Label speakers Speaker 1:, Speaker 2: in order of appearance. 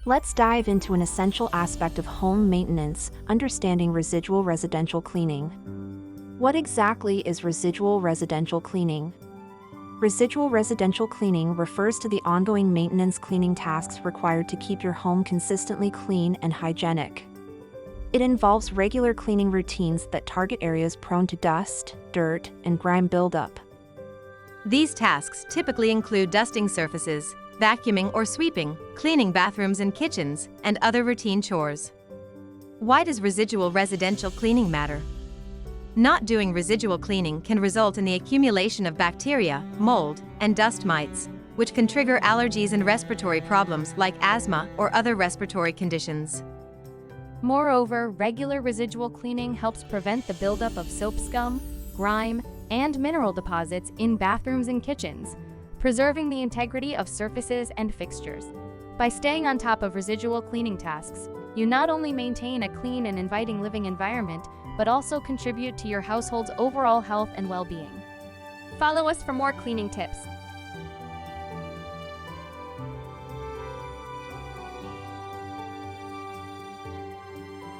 Speaker 1: Let's dive into an essential aspect of home maintenance, understanding residual residential cleaning. What exactly is residual residential cleaning? Residual residential cleaning refers to the ongoing maintenance cleaning tasks required to keep your home consistently clean and hygienic. It involves regular cleaning routines that target areas prone to dust, dirt, and grime buildup.
Speaker 2: These tasks typically include dusting surfaces, vacuuming or sweeping, cleaning bathrooms and kitchens, and other routine chores. Why does residual residential cleaning matter? Not doing residual cleaning can result in the accumulation of bacteria, mold, and dust mites, which can trigger allergies and respiratory problems like asthma or other respiratory conditions.
Speaker 3: Moreover, regular residual cleaning helps prevent the buildup of soap scum, grime, and mineral deposits in bathrooms and kitchens, preserving the integrity of surfaces and fixtures. By staying on top of residual cleaning tasks, you not only maintain a clean and inviting living environment, but also contribute to your household's overall health and well-being.
Speaker 4: Follow us for more cleaning tips.